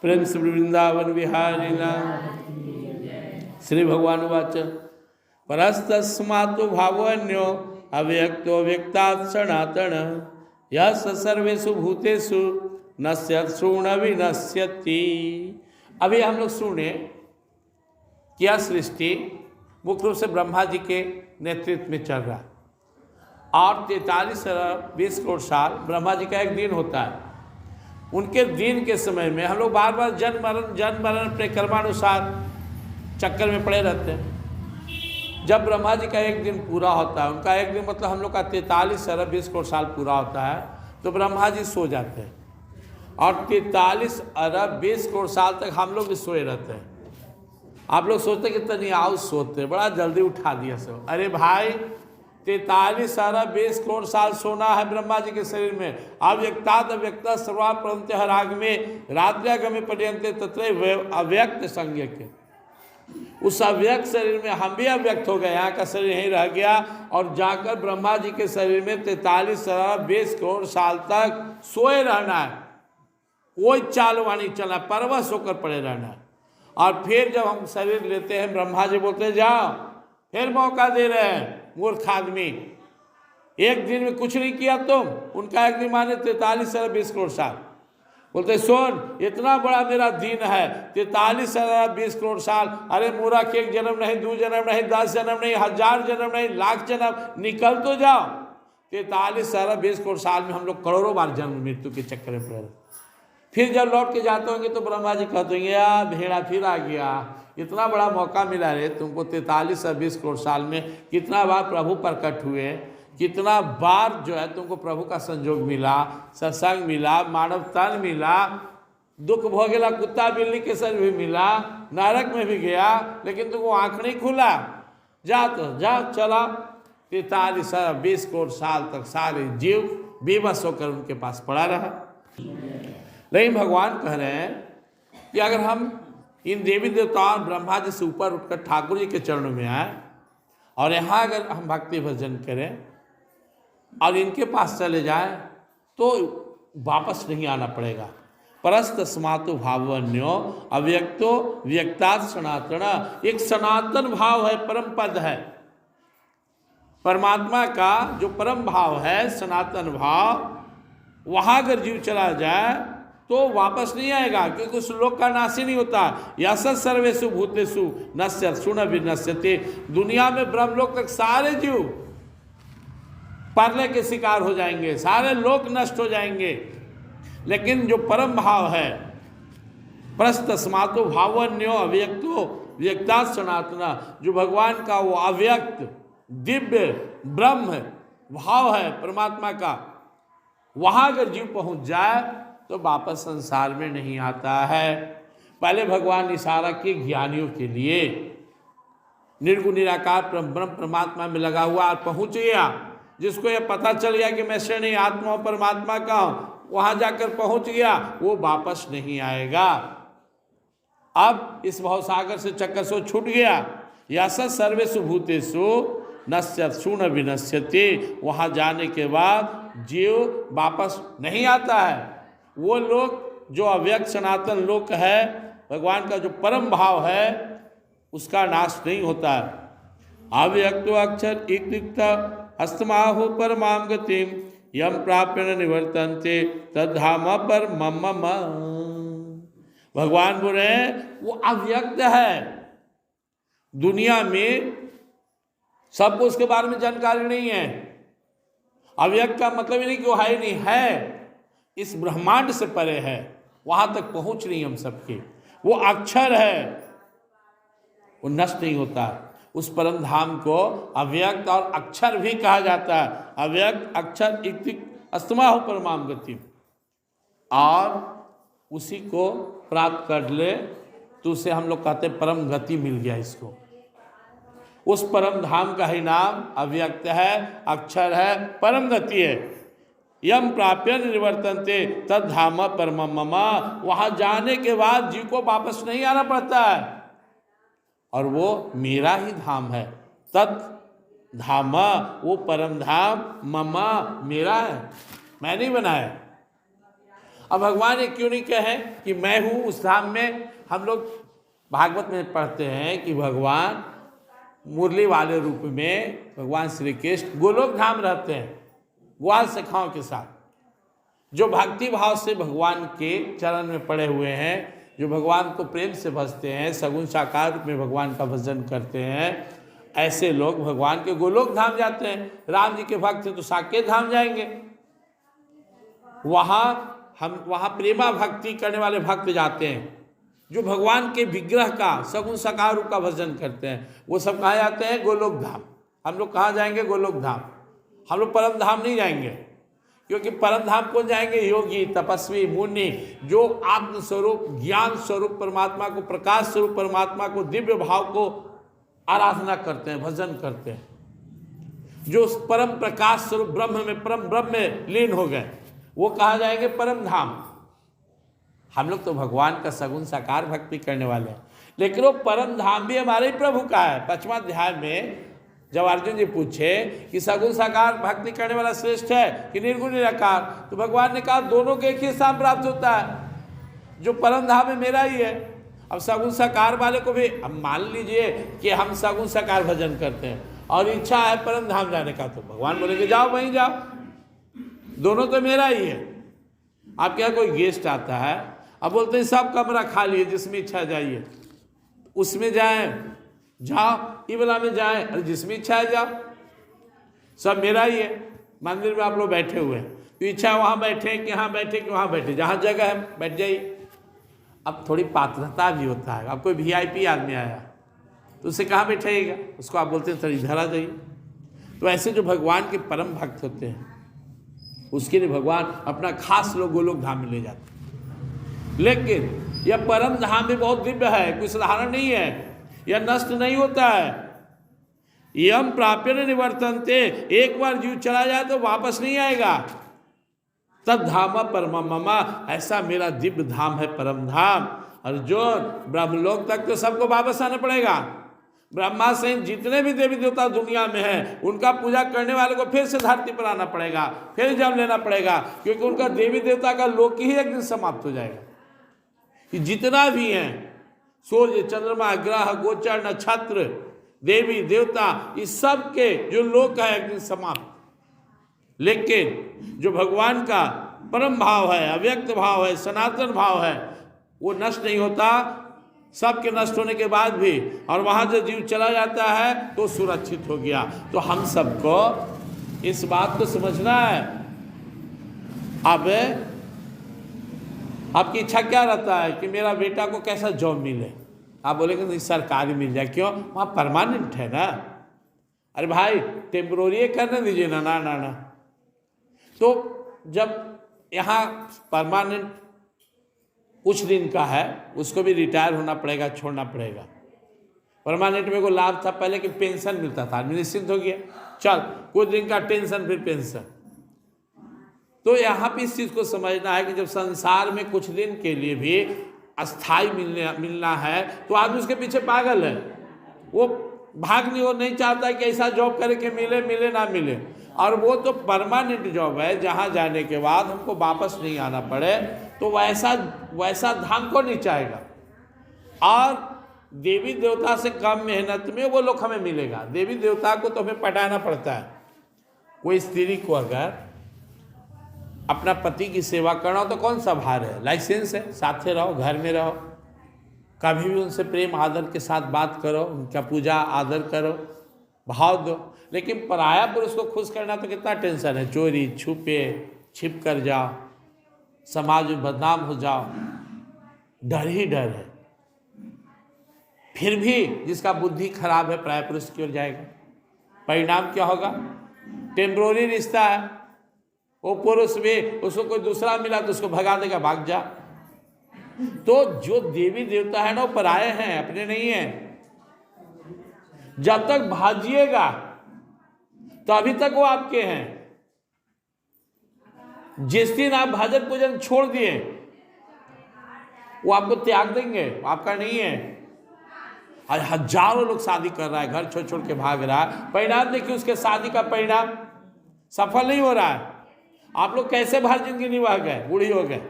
प्रेम से वृंदावन बिहारी श्री भगवान वाच परस्तस्मात् भावन्यो अव्यक्तो व्यक्तात् सनातन यः सर्वेषु भूतेषु नश्यति शृण विनश्यति। अभी हम लोग सुने कि यह सृष्टि मुख्य रूप से ब्रह्मा जी के नेतृत्व में चल रहा है और 43 अरब 20 करोड़ साल ब्रह्मा जी का एक दिन होता है। उनके दिन के समय में हम लोग बार बार जन्म मरण अपने कर्मानुसार चक्कर में पड़े रहते हैं। जब ब्रह्मा जी का एक दिन पूरा होता है, उनका एक दिन मतलब हम लोग का 43 अरब 20 करोड़ साल पूरा होता है, तो ब्रह्मा जी सो जाते हैं और 43 अरब 20 करोड़ साल तक हम लोग भी सोए रहते हैं। आप लोग सोचते कितना नहीं आओ सोते, बड़ा जल्दी उठा दिया सब। अरे भाई 43 अरब 20 करोड़ साल सोना है ब्रह्मा जी के शरीर में। अव्यक्तात् अव्यक्तः सर्वाप्रपंचः रागमे रात्र्यागमे पर्यन्ते तत्रैव अव्यक्त संज्ञक। उस अव्यक्त शरीर में हम भी अव्यक्त हो गए, यहाँ का शरीर यहीं रह गया और जाकर ब्रह्मा जी के शरीर में 43 अरब 20 करोड़ साल तक सोए रहना है। कोई चालवानी चला, परवश होकर पड़े रहना है। और फिर जब हम शरीर लेते हैं, ब्रह्मा जी बोलते हैं जाओ, फिर मौका दे रहे हैं। मूर्ख आदमी, एक दिन में कुछ नहीं किया तुम, उनका एक दिन माने 43 अरब 20 करोड़ साल। बोलते सुन, इतना बड़ा मेरा दिन है, 43 अरब 20 करोड़ साल। अरे मूर्ख, एक जन्म नहीं, 2 जन्म नहीं, 10 जन्म नहीं, 1000 जन्म नहीं, लाख जन्म, निकल तो जाओ। 43 अरब 20 करोड़ साल में हम लोग करोड़ों बार जन्म मृत्यु के चक्कर में पड़े। फिर जब लौट के जाते होंगे तो ब्रह्मा जी कहते होंगे यार भेड़ा फिर आ गया, इतना बड़ा मौका मिला रे तुमको 43 और 20 करोड़ साल में। कितना बार प्रभु प्रकट हुए, कितना बार जो है तुमको प्रभु का संयोग मिला, सत्संग मिला, मानव तन मिला, दुख भोगेला कुत्ता बिल्ली के संग भी मिला, नरक में भी गया, लेकिन तुमको आँख नहीं खुला। जा तो जा, चला 43 और 20 करोड़ साल तक सारे जीव बेबस होकर उनके पास पड़ा रहा। लेकिन भगवान कह रहे हैं कि अगर हम इन देवी देवताओं ब्रह्मा जी से ऊपर उठकर ठाकुर जी के चरणों में आए और यहाँ अगर हम भक्ति भजन करें और इनके पास चले जाएं तो वापस नहीं आना पड़ेगा। परस्तस्मात् भावन्यो अव्यक्तो व्यक्तात् सनातन। एक सनातन भाव है, परम पद है परमात्मा का, जो परम भाव है सनातन भाव, वहाँ अगर जीव चला जाए तो वापस नहीं आएगा, क्योंकि उस लोक का नाश ही नहीं होता। यश सर्वेषु भूतेषु नश्यति शृण विनश्यति। दुनिया में ब्रह्मलोक तक सारे जीव परलय के शिकार हो जाएंगे, सारे लोक नष्ट हो जाएंगे, लेकिन जो परम भाव है परस्तस्मात् भावन्यो अव्यक्तो व्यक्तात् सनातन, जो भगवान का वो अव्यक्त दिव्य ब्रह्म भाव है परमात्मा का, वहाँ अगर जीव पहुँच जाए तो वापस संसार में नहीं आता है। पहले भगवान इशारा किए ज्ञानियों के लिए, निर्गुण निराकार ब्रह्म परमात्मा में लगा हुआ और पहुंच गया। जिसको यह पता चल गया कि मैं श्रेणी आत्मा परमात्मा का हूँ, वहां जाकर पहुंच गया, वो वापस नहीं आएगा। अब इस भवसागर से चक्कर से छूट गया। यश सर्वेषु भूतेषु नश्यति शृण विनश्यति। वहां जाने के बाद जीव वापस नहीं आता है। वो लोक जो अव्यक्त सनातन लोक है, भगवान का जो परम भाव है, उसका नाश नहीं होता है। अव्यक्तो अक्षर इत्युक्त हस्तमाहो परमां गतिम यम प्राप्य न निवर्तन्ते तद्धाम परमम मम। भगवान बोल रहे हैं वो अव्यक्त है। दुनिया में सबको उसके बारे में जानकारी नहीं है। अव्यक्त का मतलब ही नहीं कि वो है ही नहीं है, इस ब्रह्मांड से परे है, वहां तक पहुंच नहीं हम सबके। वो अक्षर है, वो नष्ट नहीं होता। उस परम धाम को अव्यक्त और अक्षर भी कहा जाता है। अव्यक्त अक्षर इत्युक्त अस्तमाहो परमां गतिम। और उसी को प्राप्त कर ले तो उसे हम लोग कहते हैं परम गति मिल गया इसको। उस परम धाम का ही नाम अव्यक्त है, अक्षर है, परम गति है। यम प्राप्य निवर्तन्ते तद्धाम परमम मम। वहां जाने के बाद जीव को वापस नहीं आना पड़ता है और वो मेरा ही धाम है। तत् धाम, वो परम धाम मम मेरा है, मैं नहीं बनाया। अब भगवान ये क्यों नहीं कहे कि मैं हूँ उस धाम में? हम लोग भागवत में पढ़ते हैं कि भगवान मुरली वाले रूप में भगवान श्री कृष्ण गोलोक धाम रहते हैं ग्वाल सखाओं के साथ, जो भक्ति भाव से भगवान के चरण में पड़े हुए हैं, जो भगवान को प्रेम से भजते हैं, सगुण साकार रूप में भगवान का भजन करते हैं, ऐसे लोग भगवान के गोलोक धाम जाते हैं। राम जी के भक्त तो साकेत धाम जाएंगे, वहाँ प्रेमा भक्ति करने वाले भक्त जाते हैं, जो भगवान के विग्रह का सगुण साकार रूप का भजन करते हैं, वो सब कहाँ जाते हैं? गोलोक धाम। हम लोग कहाँ जाएंगे? गोलोक धाम। हम लोग परम धाम नहीं जाएंगे, क्योंकि परम धाम कौन जाएंगे? योगी, तपस्वी, मुनि, जो आत्म स्वरूप ज्ञान स्वरूप परमात्मा को, प्रकाश स्वरूप परमात्मा को, दिव्य भाव को आराधना करते हैं, भजन करते हैं, जो परम प्रकाश स्वरूप ब्रह्म में, परम ब्रह्म में लीन हो गए, वो कहाँ जाएंगे? परम धाम। हम लोग तो भगवान का सगुण साकार भक्ति करने वाले हैं, लेकिन वो परम धाम भी हमारे ही प्रभु का है। 5वां अध्याय में जब अर्जुन जी पूछे कि सगुण साकार भक्ति करने वाला श्रेष्ठ है कि निर्गुण निराकार, तो भगवान ने कहा दोनों के एक ही स्थान प्राप्त होता है, जो परम धाम है मेरा ही है। अब सगुण साकार वाले को भी, अब मान लीजिए कि हम सगुण साकार भजन करते हैं और इच्छा है परम धाम जाने का, तो भगवान बोलेंगे जाओ वहीं जाओ, दोनों तो मेरा ही है। आपके यहाँ कोई गेस्ट आता है, अब बोलते हैं सब कमरा खाली है, जिसमें इच्छा जाइए, उसमें जाएं, जाओ, ई वाला में जाएं, अरे जिसमें इच्छा है जाओ, सब मेरा ही है। मंदिर में आप लोग बैठे हुए हैं, तो इच्छा वहाँ बैठे कि यहाँ बैठे कि वहाँ बैठे, जहाँ जगह है बैठ जाइए। अब थोड़ी पात्रता भी होता है, अब कोई VIP आदमी आया तो उसे कहाँ बैठाइएगा? उसको आप बोलते हैं सर इधर आ जाइए। तो ऐसे जो भगवान के परम भक्त होते हैं, उसके लिए भगवान अपना खास लोग गोलोक धाम में ले जाते हैं। लेकिन यह परम धाम भी बहुत दिव्य है, कोई साधारण नहीं है, यह नष्ट नहीं होता है। यम प्राप्य निवर्तनते, एक बार जीव चला जाए तो वापस नहीं आएगा। तद धाम परम ममा, ऐसा मेरा दिव्य धाम है परम धाम। अर्जुन, ब्रह्मलोक तक तो सबको वापस आना पड़ेगा। ब्रह्मा सहित जितने भी देवी देवता दुनिया में हैं, उनका पूजा करने वाले को फिर से धरती पर आना पड़ेगा, फिर जन्म लेना पड़ेगा, क्योंकि उनका देवी देवता का लोक ही एक दिन समाप्त हो जाएगा। कि जितना भी हैं, सूर्य, चंद्रमा, ग्रह, गोचर, नक्षत्र, देवी देवता, इस सब के जो लोक है एक दिन समाप्त। लेकिन जो भगवान का परम भाव है, अव्यक्त भाव है, सनातन भाव है, वो नष्ट नहीं होता सबके नष्ट होने के बाद भी। और वहाँ जो जीव चला जाता है तो सुरक्षित हो गया। तो हम सबको इस बात को समझना है। अब आपकी इच्छा क्या रहता है कि मेरा बेटा को कैसा जॉब मिले? आप बोलेंगे नहीं सरकारी मिल जाए, क्यों? वहाँ परमानेंट है ना। अरे भाई टेम्पोररी करने दीजिए ना। ना ना ना। तो जब यहाँ परमानेंट कुछ दिन का है, उसको भी रिटायर होना पड़ेगा, छोड़ना पड़ेगा। परमानेंट में को लाभ था पहले कि पेंशन मिलता था, आदमी निश्चिंत हो गया, चल कुछ दिन का टेंशन फिर पेंशन। तो यहाँ पे इस चीज़ को समझना है कि जब संसार में कुछ दिन के लिए भी अस्थाई मिलना है तो आदमी उसके पीछे पागल है। वो वो नहीं चाहता है कि ऐसा जॉब करे कि मिले मिले ना मिले। और वो तो परमानेंट जॉब है, जहाँ जाने के बाद हमको वापस नहीं आना पड़े, तो वैसा धाम को नहीं चाहेगा। और देवी देवता से कम मेहनत में वो लोग हमें मिलेगा। देवी देवता को तो हमें पटाना पड़ता है। कोई स्त्री को अगर अपना पति की सेवा करना हो तो कौन सा भार है? लाइसेंस है, साथे रहो, घर में रहो, कभी भी उनसे प्रेम आदर के साथ बात करो, उनका पूजा आदर करो, भाव दो। लेकिन पराया पुरुष को खुश करना तो कितना टेंशन है। चोरी छुपे छिप कर जाओ, समाज में बदनाम हो जाओ, डर ही डर है। फिर भी जिसका बुद्धि खराब है पराया पुरुष की ओर जाएगा। परिणाम क्या होगा? टेम्पोररी रिश्ता है, वो पुरुष भी उसको कोई दूसरा मिला तो उसको भगा देगा, भाग जा। तो जो देवी देवता है ना, वो पराये हैं, अपने नहीं हैं। जब तक भाजिएगा तो अभी तक वो आपके हैं। जिस दिन आप भजन पूजन छोड़ दिए वो आपको त्याग देंगे, आपका नहीं है। और हजारों लोग शादी कर रहा है, घर छोड़ छोड़ के भाग रहा है। परिणाम देखिए, उसके शादी का परिणाम सफल नहीं हो रहा है। आप लोग कैसे भर जिंदगी निभा गए, बूढ़ी हो गए,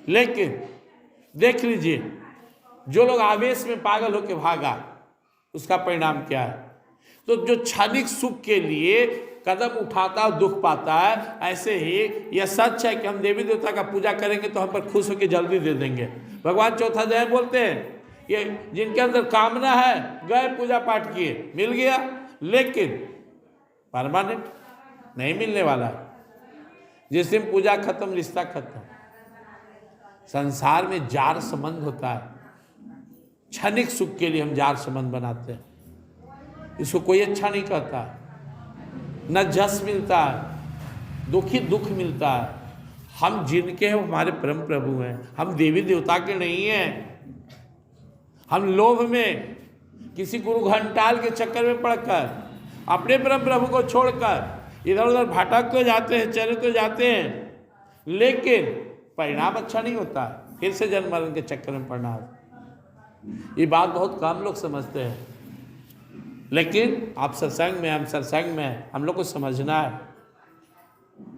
लेकिन देख लीजिए, जो लोग आवेश में पागल होकर भागा, उसका परिणाम क्या है? तो जो क्षणिक सुख के लिए कदम उठाता है, दुख पाता है, ऐसे ही यह सच है कि हम देवी देवता का पूजा करेंगे तो हम पर खुश होकर जल्दी दे देंगे। भगवान चौथा अध्याय बोलते हैं, ये जिनके अंदर कामना है गए पूजा पाठ किए, मिल गया, लेकिन परमानेंट नहीं मिलने वाला। जिस दिन पूजा खत्म, रिश्ता खत्म। संसार में जार संबंध होता है, क्षणिक सुख के लिए हम जार संबंध बनाते हैं, इसको कोई अच्छा नहीं कहता। न जस मिलता है, दुखी दुख मिलता है। हम जिनके हैं हमारे परम प्रभु हैं, हम देवी देवता के नहीं हैं। हम लोभ में किसी गुरु घंटाल के चक्कर में पड़कर अपने परम प्रभु को छोड़कर इधर उधर भटक तो जाते हैं, चले तो जाते हैं, लेकिन परिणाम अच्छा नहीं होता, फिर से जन्म मरण के चक्कर में पड़ना है। ये बात बहुत कम लोग समझते हैं, लेकिन आप सत्संग में, हम सत्संग में, हम लोग को समझना है।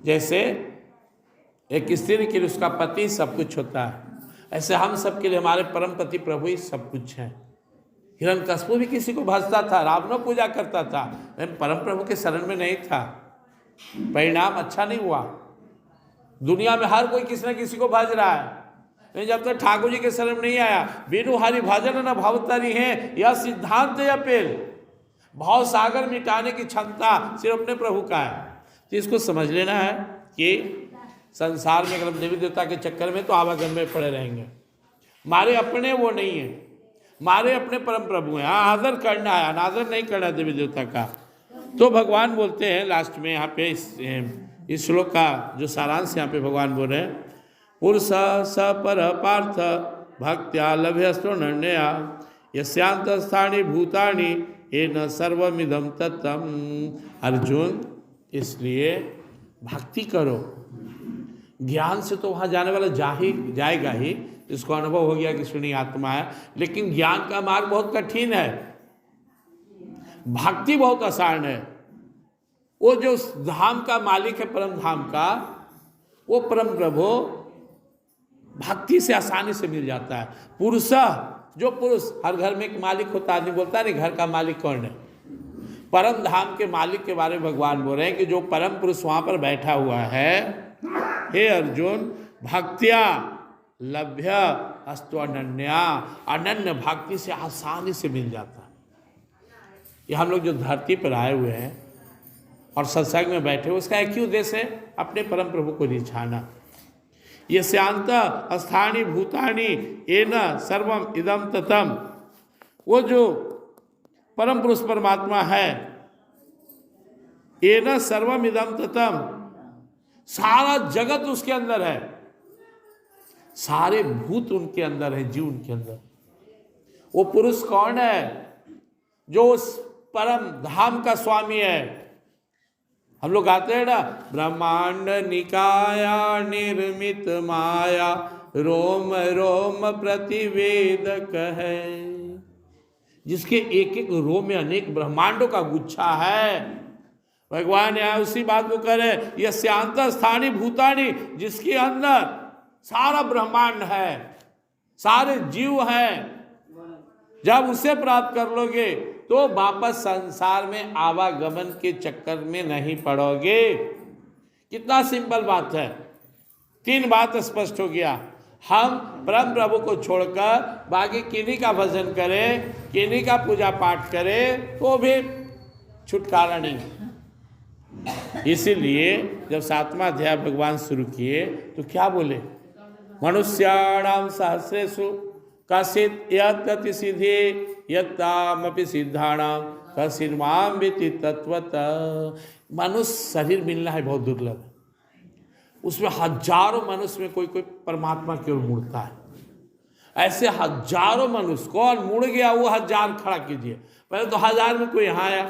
जैसे एक स्त्री के लिए उसका पति सब कुछ होता है, ऐसे हम सब के लिए हमारे परम पति प्रभु ही सब कुछ हैं। हिरण्यकश्यप भी किसी को भजता था, रावण पूजा करता था, लेकिन परम प्रभु के शरण में नहीं था, परिणाम अच्छा नहीं हुआ। दुनिया में हर कोई किसी न किसी को भज रहा है, लेकिन जब तक ठाकुर जी के शरण में नहीं आया, बिनु हरि भजन न भवतरी है, यह सिद्धांत या पेल। भाव सागर मिटाने की क्षमता सिर्फ अपने प्रभु का है। तो इसको समझ लेना है कि संसार में अगर हम देवी देवता के चक्कर में तो आवागमन में पड़े रहेंगे। हमारे अपने वो नहीं है, हमारे अपने परम प्रभु हैं। हाँ, आदर करना है, अनादर नहीं करना देवी देवता का। तो भगवान बोलते हैं लास्ट में यहाँ पे इस श्लोक का जो सारांश यहाँ पे भगवान बोल रहे हैं, पुरुष स पर पार्थ भक्त्या लभ्यस्तोन्नया यस्यांत स्थानी भूतानि येन सर्वमिदं तत्तम। अर्जुन, इसलिए भक्ति करो। ज्ञान से तो वहाँ जाने वाला जाएगा ही, इसको अनुभव हो गया कि सुनी आत्मा है, लेकिन ज्ञान का मार्ग बहुत कठिन है, भक्ति बहुत आसान है। वो जो धाम का मालिक है, परम धाम का, वो परम प्रभु भक्ति से आसानी से मिल जाता है। पुरुष, जो पुरुष, हर घर में एक मालिक होता है, आदमी बोलता है नहीं घर का मालिक कौन है? परम धाम के मालिक के बारे में भगवान बोल रहे हैं कि जो परम पुरुष वहां पर बैठा हुआ है, हे अर्जुन, भक्त्या लभ्य अस्तु अनन्या, अनन्य भक्ति से आसानी से मिल जाता है। ये हम लोग जो धरती पर आए हुए हैं और सत्संग में बैठे हुए, उसका एक ही उद्देश्य है, अपने परम प्रभु को रिझाना। ये शांत स्थानी भूतानि येन सर्वम इदम ततम, वो जो परम पुरुष परमात्मा है, येन सर्वम इदम ततम, सारा जगत उसके अंदर है, सारे भूत उनके अंदर है, जीव उनके अंदर। वो पुरुष कौन है? जो उस परम धाम का स्वामी है। हम लोग गाते हैं ना, ब्रह्मांड निकाया निर्मित माया, रोम रोम प्रतिवेदक है। जिसके एक एक रोम में अनेक ब्रह्मांडों का गुच्छा है। भगवान यहाँ उसी बात को कह रहे, यह शांत स्थानी भूतानि, जिसके अंदर सारा ब्रह्मांड है, सारे जीव हैं। जब उसे प्राप्त कर लोगे तो वापस संसार में आवागमन के चक्कर में नहीं पड़ोगे। कितना सिंपल बात है, 3 बात स्पष्ट हो गया। हम परम प्रभु को छोड़कर बाकी किन्हीं का भजन करें, किन्हीं का पूजा पाठ करें, तो भी छुटकारा नहीं। इसीलिए जब 7वां अध्याय भगवान शुरू किए तो क्या बोले, मनुष्याणाम सहस्रेषु कश्चित् यत्तति सिद्धे यत्तामपि सिद्धाणाम कश्चिन्मां विद्धि तत्वतः। मनुष्य शरीर मिलना है बहुत दुर्लभ है, उसमें हजारों मनुष्य में कोई कोई परमात्मा की ओर मुड़ता है। ऐसे हजारों मनुष्य, कौन मुड़ गया वो 1000 खड़ा कीजिए। पहले तो 1000 में कोई यहाँ आया,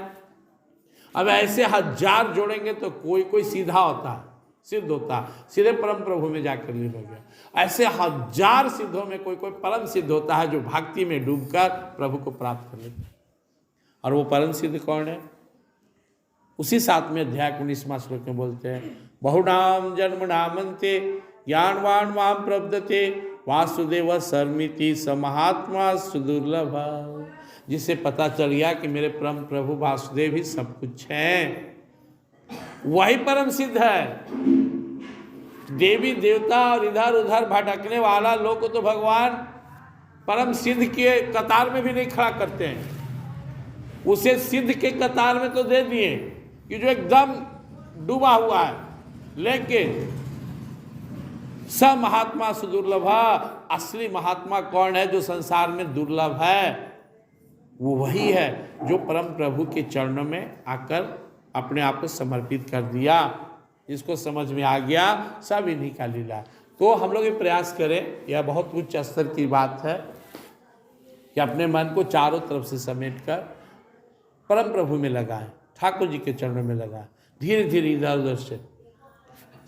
अब ऐसे 1000 जोड़ेंगे तो कोई कोई सीधा होता है, सिद्ध होता है, सीधे परम प्रभु में जाकर लीन हो गया। ऐसे 1000 सिद्धों में कोई कोई परम सिद्ध होता है, जो भक्ति में डूबकर प्रभु को प्राप्त कर लेता है। और वो परम सिद्ध कौन है? उसी 7वें अध्याय 19वां श्लोक में बोलते हैं, बहुनाम जन्म नामन्ते ज्ञानवान माम प्रपद्यते वासुदेव सर्मिति स महात्मा सुदुर्लभ। जिसे पता चल गया कि मेरे परम प्रभु वासुदेव ही सब कुछ हैं, वही परम सिद्ध है। देवी देवता और इधर उधर भटकने वाला लोग को तो भगवान परम सिद्ध के कतार में भी नहीं खड़ा करते हैं, उसे सिद्ध के कतार में तो दे दिए कि जो एकदम डूबा हुआ है, लेकिन स महात्मा सुदुर्लभ। असली महात्मा कौन है जो संसार में दुर्लभ है? वो वही है जो परम प्रभु के चरणों में आकर अपने आप को समर्पित कर दिया। इसको समझ में आ गया, सब इन्हीं का लीला। तो हम लोग ये प्रयास करें, यह बहुत उच्च स्तर की बात है कि अपने मन को चारों तरफ से समेटकर परम प्रभु में लगाएं, ठाकुर जी के चरणों में लगाएं। धीरे धीरे इधर उधर से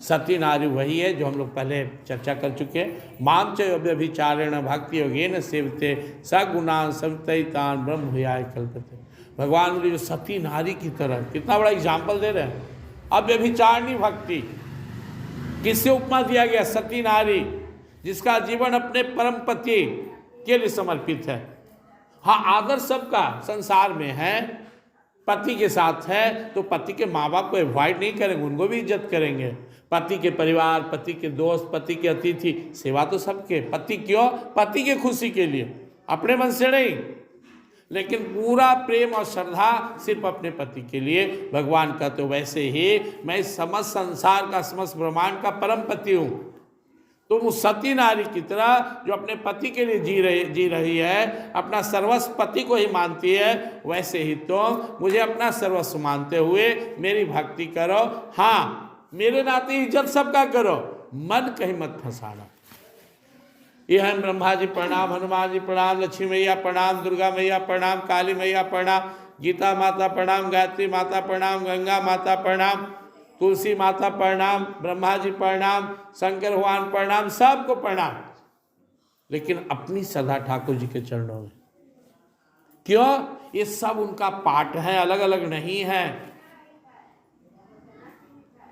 सती नारी वही है जो हम लोग पहले चर्चा कर चुके हैं। माम च व्यभिचारेण भक्ति योगेन सेवते सगुणान संतैतान ब्रह्म भूयाय कल्पते। भगवान बोले जो सती नारी की तरह, कितना बड़ा एग्जाम्पल दे रहे हैं। अब व्यभिचारणी भक्ति किससे उपमा दिया गया? सती नारी, जिसका जीवन अपने परम पति के लिए समर्पित है। हाँ, आदर सबका संसार में है, पति के साथ है तो पति के माँ बाप को अवॉइड नहीं करेंगे, उनको भी इज्जत करेंगे। पति के परिवार, पति के दोस्त, पति के अतिथि, सेवा तो सबके। पति क्यों? पति के खुशी के लिए, अपने मन से नहीं, लेकिन पूरा प्रेम और श्रद्धा सिर्फ अपने पति के लिए। भगवान कहते हो वैसे ही मैं समस्त संसार का, समस्त ब्रह्मांड का परम पति हूँ। तुम उस सती नारी की तरह जो अपने पति के लिए जी रही है, अपना सर्वस्व पति को ही मानती है, वैसे ही तुम मुझे अपना सर्वस्व मानते हुए मेरी भक्ति करो। हाँ, मेरे नाते इज्जत सबका करो, मन कहीं मत फंसाना। यह है ब्रह्मा जी प्रणाम, हनुमान जी प्रणाम, लक्ष्मी मैया प्रणाम, दुर्गा मैया प्रणाम, काली मैया प्रणाम, गीता माता प्रणाम, गायत्री माता प्रणाम, गंगा माता प्रणाम, तुलसी माता प्रणाम, ब्रह्मा जी प्रणाम, शंकर भगवान प्रणाम, सबको प्रणाम। लेकिन अपनी श्रद्धा ठाकुर जी के चरणों में। क्यों? ये सब उनका पाठ है, अलग अलग नहीं है।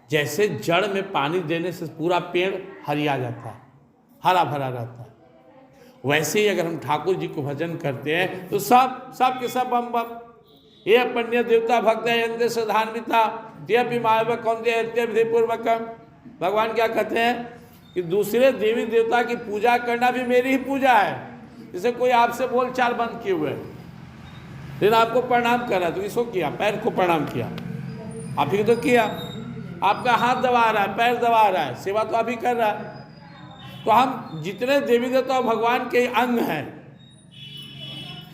जैसे जड़ में पानी देने से पूरा पेड़ हरिया जाता है, हरा भरा रहता है, वैसे ही अगर हम ठाकुर जी को भजन करते हैं तो सब के सब बम बम। ये अपन्य देवता भक्त है साधान्विता देवी माय कौंदे विधि पूर्वकम। भगवान क्या कहते हैं कि दूसरे देवी देवता की पूजा करना भी मेरी ही पूजा है। जैसे कोई आपसे बोल चाल बंद किए हुए, लेकिन आपको प्रणाम करा तो इसको किया, पैर को प्रणाम किया, आप ही तो किया। आपका हाथ दबा रहा है, पैर दबा रहा है, सेवा तो आप ही कर रहा है। तो हम जितने देवी देवता भगवान के अंग हैं,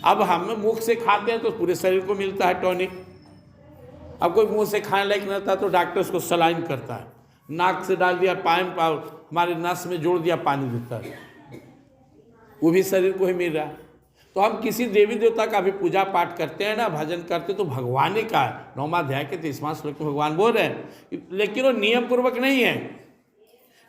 अब हम मुख से खाते हैं तो पूरे शरीर को मिलता है टॉनिक। अब कोई मुंह से खाने लायक नहीं रहता तो डॉक्टर उसको सलाइन करता है, नाक से डाल दिया पाइप, हमारे नस में जोड़ दिया, पानी देता है, वो भी शरीर को ही मिल रहा है। तो हम किसी देवी देवता का भी पूजा पाठ करते हैं ना, भजन करते तो भगवान ही का है। 9वां अध्याय के 30वां श्लोक में भगवान बोल रहे हैं, लेकिन वो नियम पूर्वक नहीं है।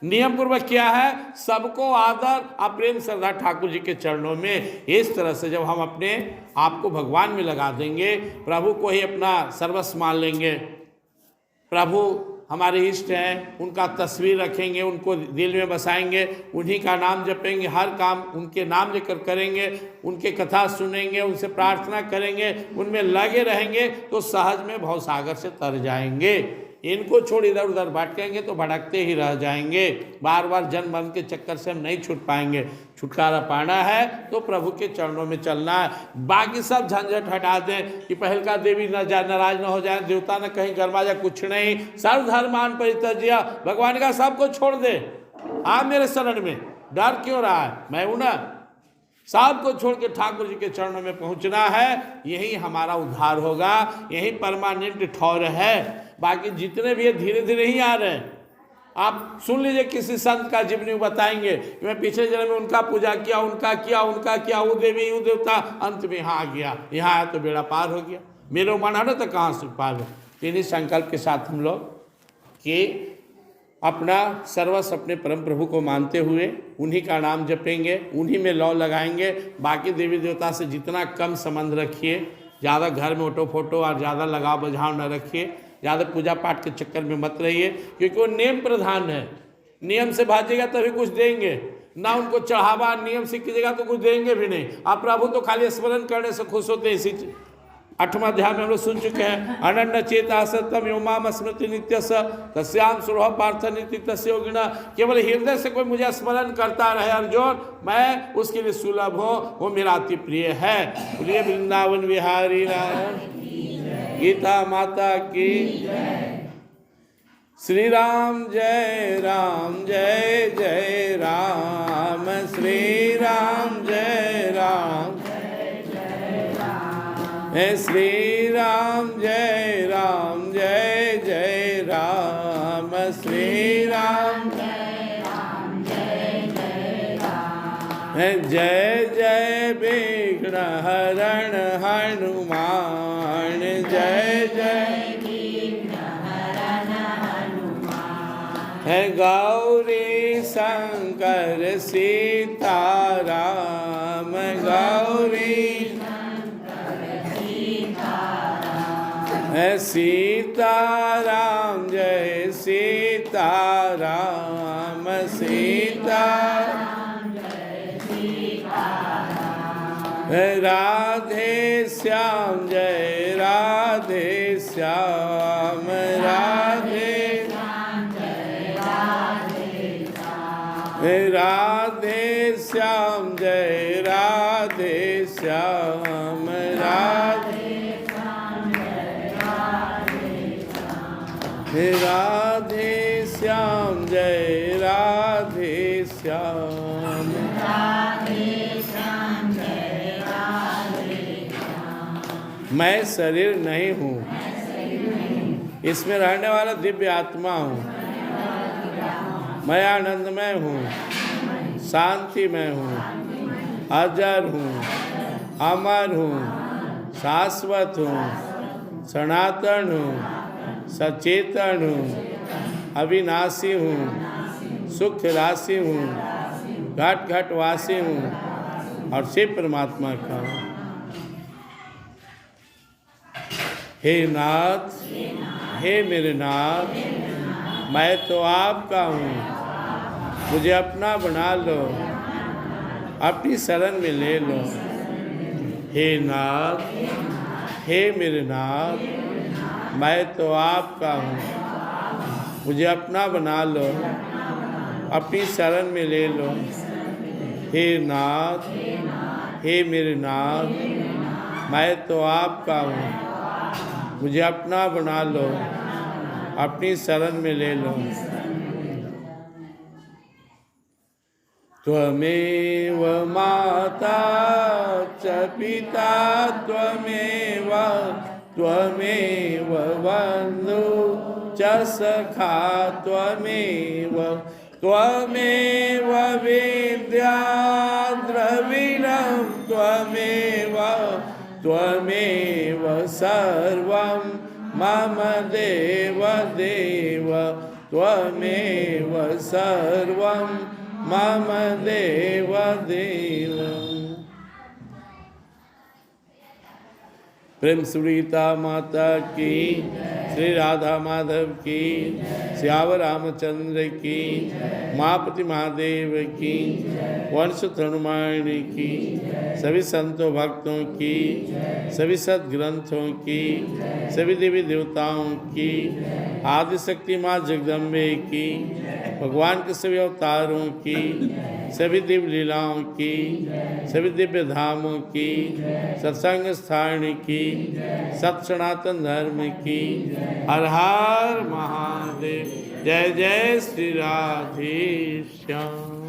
नियम पूर्वक क्या है? सबको आदर और प्रेम श्रद्धा ठाकुर जी के चरणों में। इस तरह से जब हम अपने आप को भगवान में लगा देंगे, प्रभु को ही अपना सर्वस्व मान लेंगे, प्रभु हमारे इष्ट हैं, उनका तस्वीर रखेंगे, उनको दिल में बसाएंगे, उन्हीं का नाम जपेंगे, हर काम उनके नाम लेकर करेंगे, उनके कथा सुनेंगे, उनसे प्रार्थना करेंगे, उनमें लगे रहेंगे तो सहज में भवसागर से तर जाएंगे। इनको छोड़ इधर उधर भटकेंगे तो भटकते ही रह जाएंगे। बार बार जन्म मरण के चक्कर से हम नहीं छूट पाएंगे। छुटकारा पाना है तो प्रभु के चरणों में चलना है। बाकी सब झंझट हटा दें कि पहल का देवी नाराज न हो जाए, देवता न कहीं गरमा जाए, कुछ नहीं। सर्वधर्मान परित्यज्य, भगवान का सबको छोड़ दे, आप मेरे शरण में, डर क्यों रहा है, मैं हूं ना। सबको छोड़ के ठाकुर जी के चरणों में पहुंचना है, यही हमारा उद्धार होगा, यही परमानेंट ठौर है। बाकी जितने भी धीरे धीरे ही आ रहे हैं। आप सुन लीजिए, किसी संत का जीवनी बताएंगे कि मैं पिछले जन्म में उनका पूजा किया, उनका किया, वो देवी वो देवता, अंत में यहाँ आ गया, यहाँ आया तो बेड़ा पार हो गया। मेरे मन है ना तो कहाँ से पार हो। इन्हीं संकल्प के साथ हम लोग कि अपना सर्वस्व अपने परम प्रभु को मानते हुए उन्हीं का नाम जपेंगे, उन्हीं में लौ लगाएंगे। बाकी देवी देवता से जितना कम संबंध रखिए, ज़्यादा घर में ओटो फोटो और ज़्यादा लगाव बझाव न रखिए, ज़्यादा पूजा पाठ के चक्कर में मत रहिए, क्योंकि वो नेम प्रधान है। नियम से भाजेगा तभी कुछ देंगे, ना उनको चढ़ावा नियम से कीजिएगा तो कुछ देंगे भी नहीं। आप प्रभु तो खाली स्मरण करने से खुश होते हैं। इसी 8वां अध्याय में हम लोग सुन चुके हैं, अनन्य चेता सत्यम योमाम स्मृति नित्य तस्याम सुरह पार्थ नीति तस्य योगिना। केवल हृदय से कोई मुझे स्मरण करता रहे अर्जुन, मैं उसके लिए सुलभ हो, वो मेरा अति प्रिय है। प्रिय वृंदावन विहारी राम, गीता माता की, श्री राम जय जय राम, श्री राम जय राम, श्री राम जय जय राम, श्री राम जय जय विघ्न हरण हनुमान, जय जय गौरी शंकर सीताराम, गौरी सीताराम जय सीताराम, राधे श्याम जय राधे श्याम, राधे श्याम जय राधे श्याम, राधे श्याम जय राधे श्याम। मैं शरीर नहीं हूँ, इसमें रहने वाला दिव्य आत्मा हूँ। मैं आनंदमय हूँ, शांतिमय हूँ, अजर हूँ, अमर हूँ, शाश्वत हूँ, सनातन हूँ, सचेतन हूँ, अविनाशी हूँ, सुख राशि हूँ, घट घट वासी हूँ और शिव परमात्मा का हूँ। हे नाथ, हे मेरे नाथ, मैं तो आपका हूँ, मुझे अपना बना लो, अपनी शरण में ले लो। हे नाथ, हे मेरे नाथ, मैं तो आपका हूँ, मुझे अपना बना लो, अपनी शरण में ले लो। हे नाथ, हे मेरे नाथ, मैं तो आपका हूँ, मुझे अपना बना लो, अपनी शरण में ले लो। त्वमेव माता च पिता त्वमेव, त्वमेव बन्धु च सखा त्वमेव, त्वमेव विद्या द्रविणं त्वमेव, त्वमेव सर्वं मम देव देव, त्वमेव सर्वं मम देव देव। प्रेम सुरीता माता की, श्री राधा माधव की, श्यावर रामचंद्र की, मापति महादेव की, वंश तृणमाणी की, सभी संतों भक्तों की, सभी सद्ग्रंथों की, सभी देवी देवताओं की, आदिशक्ति माँ जगदम्बे की, भगवान के सभी अवतारों की, सभी दिव्य लीलाओं की, सभी दिव्य धामों की, सत्संग स्थान की, सत सनातन धर्म की। हर हर महादेव। जय जय श्री राधे श्याम।